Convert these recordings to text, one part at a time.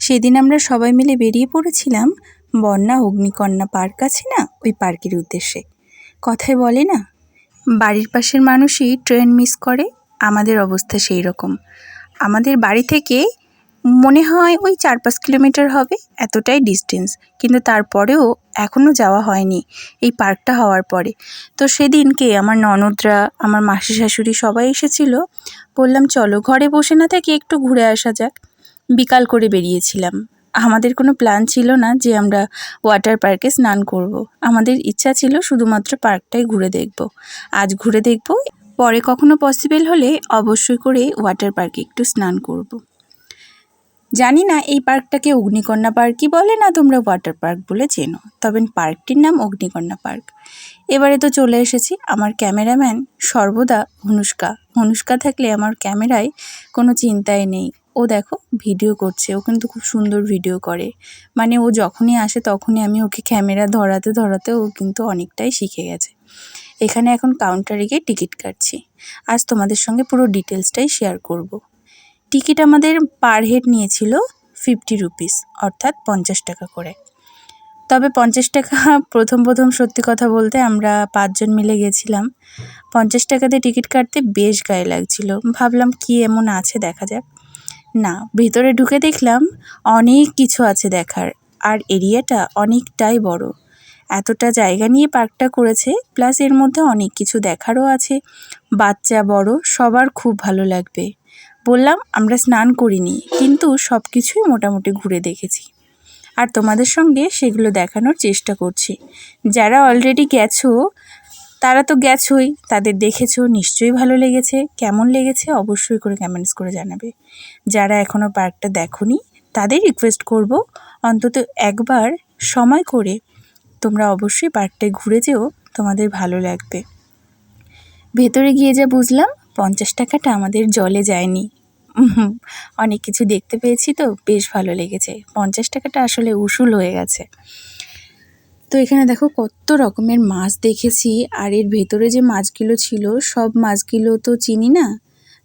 সেদিন আমরা সবাই মিলে বেরিয়ে পড়েছিলাম বন্যা অগ্নিকন্যা পার্ক আছে না, ওই পার্কের উদ্দেশ্যে। কথায় বলে না, বাড়ির পাশের মানুষই ট্রেন মিস করে, আমাদের অবস্থা সেই রকম। আমাদের বাড়ি থেকে মনে হয় ওই 4-5 কিলোমিটার হবে, এতটাই ডিস্টেন্স, কিন্তু তারপরেও এখনও যাওয়া হয়নি এই পার্কটা হওয়ার পরে। তো সেদিনকে আমার ননদরা, আমার মাসি শাশুড়ি সবাই এসেছিল। বললাম চলো ঘরে বসে না থেকে একটু ঘুরে আসা যাক। বিকাল করে বেরিয়েছিলাম। আমাদের কোনো প্ল্যান ছিল না যে আমরা ওয়াটার পার্কে স্নান করব। আমাদের ইচ্ছা ছিল শুধুমাত্র পার্কটাই ঘুরে দেখব। আজ ঘুরে দেখব, পরে কখনো পসিবল হলে অবশ্যই করে ওয়াটার পার্কে একটু স্নান করব। জানি না এই পার্কটাকে অগ্নিকন্যা পার্কই বলে না তোমরা ওয়াটার পার্ক বলে চেনো, তবে পার্কটির নাম অগ্নিকন্যা পার্ক। এবারে তো চলে এসেছি। আমার ক্যামেরাম্যান সর্বদা অনুষ্কা থাকলে আমার ক্যামেরায় কোনো চিন্তাই নেই। ও দেখো ভিডিও করছে, ও কিন্তু খুব সুন্দর ভিডিও করে। মানে ও যখনই আসে তখনই আমি ওকে ক্যামেরা ধরাতে ও কিন্তু অনেকটাই শিখে গেছে। এখানে এখন কাউন্টারে গিয়ে টিকিট কাটছি। আজ তোমাদের সঙ্গে পুরো ডিটেলসটাই শেয়ার করব। টিকিট আমাদের পার হেড নিয়েছিল 50 রুপিস, অর্থাৎ 50 টাকা করে। তবে 50 টাকা প্রথম সত্যি কথা বলতে আমরা 5 জন মিলে গেছিলাম। 50 টাকাতে টিকিট কাটতে বেশ গায়ে লাগছিল। ভাবলাম কি এমন আছে দেখা যাক। না, ভেতরে ঢুকে দেখলাম অনেক কিছু আছে দেখার, আর এরিয়াটা অনেকটাই বড়। এতটা জায়গা নিয়ে পার্কটা করেছে, প্লাস এর মধ্যে অনেক কিছু দেখারও আছে। বাচ্চা বড় সবার খুব ভালো লাগবে। বললাম আমরা স্নান করিনি, কিন্তু সব কিছুই মোটামুটি ঘুরে দেখেছি, আর তোমাদের সঙ্গে সেগুলো দেখানোর চেষ্টা করছি। যারা অলরেডি গেছো তারা তো গেছোই, তাদের দেখেছো, নিশ্চয়ই ভালো লেগেছে। কেমন লেগেছে অবশ্যই করে কমেন্টস করে জানাবে। যারা এখনও পার্কটা দেখোনি তাদের রিকোয়েস্ট করব, অন্তত একবার সময় করে তোমরা অবশ্যই পার্কটায় ঘুরে যেও, তোমাদের ভালো লাগবে। ভেতরে গিয়ে যা বুঝলাম 50 টাকাটা আমাদের জলে যায়নি। অনেক কিছু দেখতে পেয়েছি তো বেশ ভালো লেগেছে। 50 টাকাটা আসলে উসুল হয়ে গেছে। তো এখানে দেখো কত রকমের মাছ দেখেছি, আর এর ভেতরে যে মাছগুলো ছিল সব মাছগুলো তো চিনি না,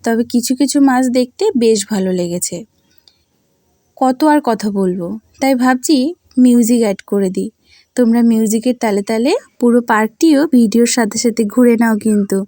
তবে কিছু কিছু মাছ দেখতে বেশ ভালো লেগেছে। কত আর কথা বলবো, তাই ভাবছি মিউজিক অ্যাড করে দিই। তোমরা মিউজিকের তালে তালে পুরো পার্কটিও ভিডিওর সাথে সাথে ঘুরে নাও কিন্তু।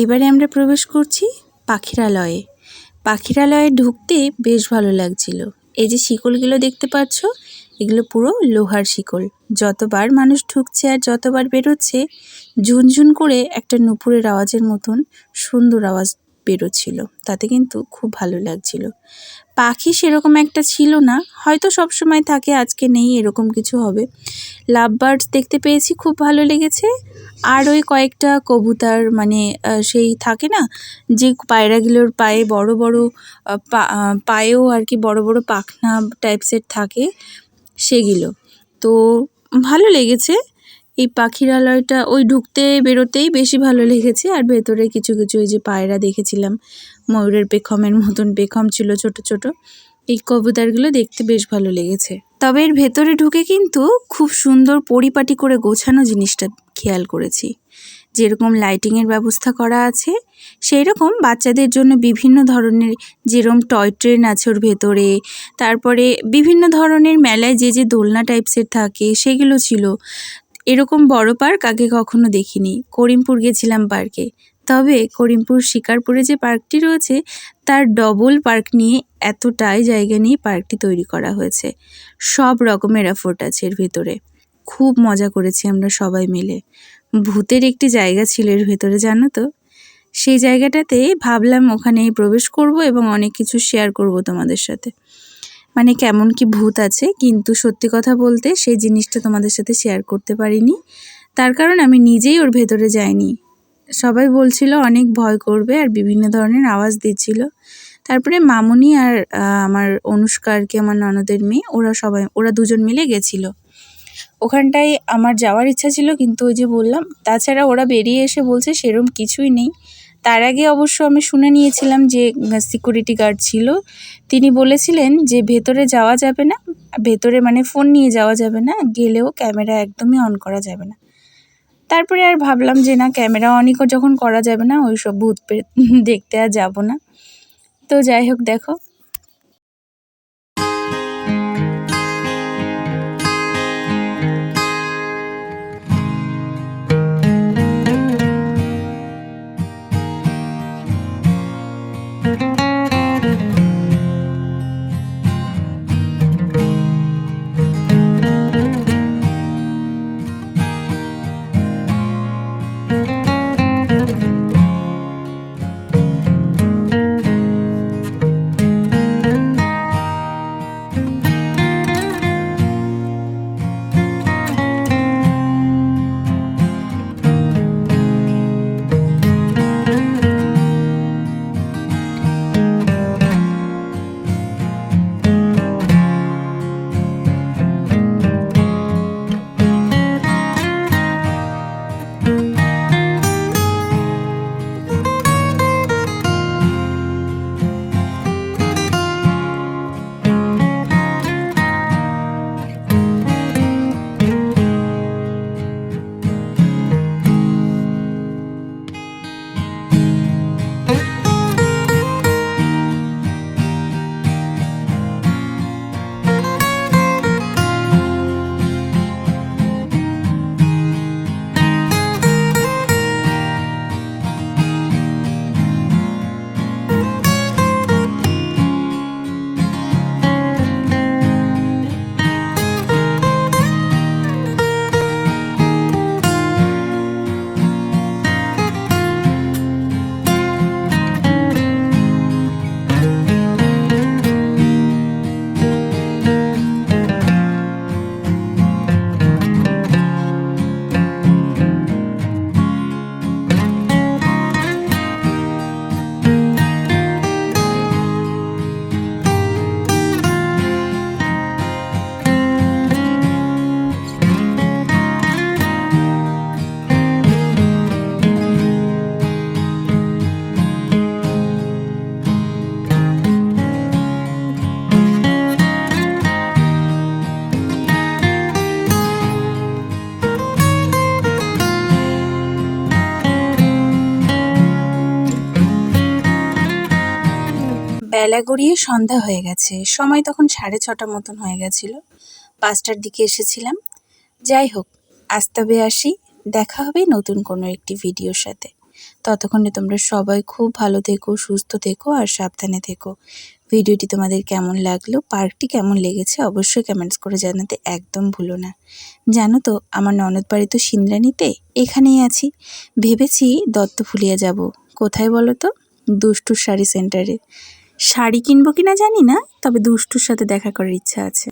এবারে আমরা প্রবেশ করছি পাখিরালয়ে। পাখিরালয়ে ঢুকতে বেশ ভালো লাগছিল। এই যে শিকলগুলো দেখতে পাচ্ছ, এগুলো পুরো লোহার শিকল। যতবার মানুষ ঢুকছে আর যতবার বেরোচ্ছে, ঝুনঝুন করে একটা নুপুরের আওয়াজের মতন সুন্দর আওয়াজ বেরোচ্ছিল। তাতে কিন্তু খুব ভালো লাগছিল। পাখি সেরকম একটা ছিল না, হয়তো সবসময় থাকে, আজকে নেই, এরকম কিছু হবে। লাভ বার্ডস দেখতে পেয়েছি, খুব ভালো লেগেছে। আর ওই কয়েকটা কবুতর, মানে সেই থাকে না যে পায়রাগুলোর পায়ে বড় বড় পায়েও আর কি বড় বড় পাখনা টাইপসের থাকে, সেগুলো তো ভালো লেগেছে। এই পাখিরালয়টা ওই ঢুকতে বেরোতেই বেশি ভালো লেগেছে। আর ভেতরে কিছু কিছু ওই যে পায়রা দেখেছিলাম, ময়ূরের পেখমের মতন পেখম ছিল ছোট ছোট, এই কবুতরগুলো দেখতে বেশ ভালো লেগেছে। তবে এর ভেতরে ঢুকে কিন্তু খুব সুন্দর পরিপাটি করে গোছানো জিনিসটা খেয়াল করেছি। যেরকম লাইটিংয়ের ব্যবস্থা করা আছে, সেই রকম বাচ্চাদের জন্য বিভিন্ন ধরনের, যেরকম টয় ট্রেন আছে ওর ভেতরে, তারপরে বিভিন্ন ধরনের মেলায় যে যে দোলনা টাইপসের থাকে সেগুলো ছিল। এরকম বড় পার্ক আগে কখনো দেখিনি। করিমপুর গেছিলাম পার্কে, তবে করিমপুর শিকারপুরে যে পার্কটি রয়েছে তার ডবল পার্ক নিয়ে, এতটাই জায়গা নিয়ে পার্কটি তৈরি করা হয়েছে। সব রকমের এফোর্ট আছে এর ভেতরে। খুব মজা করেছি আমরা সবাই মিলে। ভূতের একটি জায়গা ছিল এর ভেতরে, জানো তো। সেই জায়গাটাতে ভাবলাম ওখানেই প্রবেশ করব এবং অনেক কিছু শেয়ার করব তোমাদের সাথে, মানে কেমন কি ভূত আছে। কিন্তু সত্যি কথা বলতে সেই জিনিসটা তোমাদের সাথে শেয়ার করতে পারিনি, তার কারণ আমি নিজেই ওর ভেতরে যাইনি। সবাই বলছিল অনেক ভয় করবে আর বিভিন্ন ধরনের আওয়াজ দিচ্ছিল। তারপরে মামুনি আর আমার অনুষ্কা আর কি, আমার ননদের মেয়ে, ওরা দুজন মিলে গেছিল। ওখানটায় আমার যাওয়ার ইচ্ছা ছিল, কিন্তু ওই যে বললাম, তাছাড়া ওরা বেরিয়ে এসে বলছে সেরম কিছুই নেই। তার আগে অবশ্য আমি শুনে নিয়েছিলাম যে সিকিউরিটি গার্ড ছিল, তিনি বলেছিলেন যে ভেতরে যাওয়া যাবে না, ভেতরে মানে ফোন নিয়ে যাওয়া যাবে না, গেলেও ক্যামেরা একদমই অন করা যাবে না। তারপরে আর ভাবলাম যে না, ক্যামেরা অনই যখন করা যাবে না, ওই সব ভূত প্রেত দেখতে আর যাব না। তো যাই হোক, দেখো বেলা গড়িয়ে সন্ধ্যা হয়ে গেছে। সময় তখন 6:30 মতন হয়ে গেছিল। 5টার দিকে এসেছিলাম। যাই হোক, আজ তবে আসি। দেখা হবে নতুন কোনো একটি ভিডিওর সাথে। ততক্ষণে তোমরা সবাই খুব ভালো থেকো, সুস্থ থেকো আর সাবধানে থেকো। ভিডিওটি তোমাদের কেমন লাগলো, পার্কটি কেমন লেগেছে অবশ্যই কমেন্টস করে জানাতে একদম ভুলো না। জানো তো আমার ননদ বাড়ি তো সিন্দ্রানিতে, এখানেই আছি। ভেবেছি দত্তফুলিয়া যাব। কোথায় বলো তো? দুষ্টুর শাড়ি সেন্টারে। শাড়ি কিনবো কিনা জানি না, তবে দুষ্টুর সাথে দেখা করার ইচ্ছা আছে।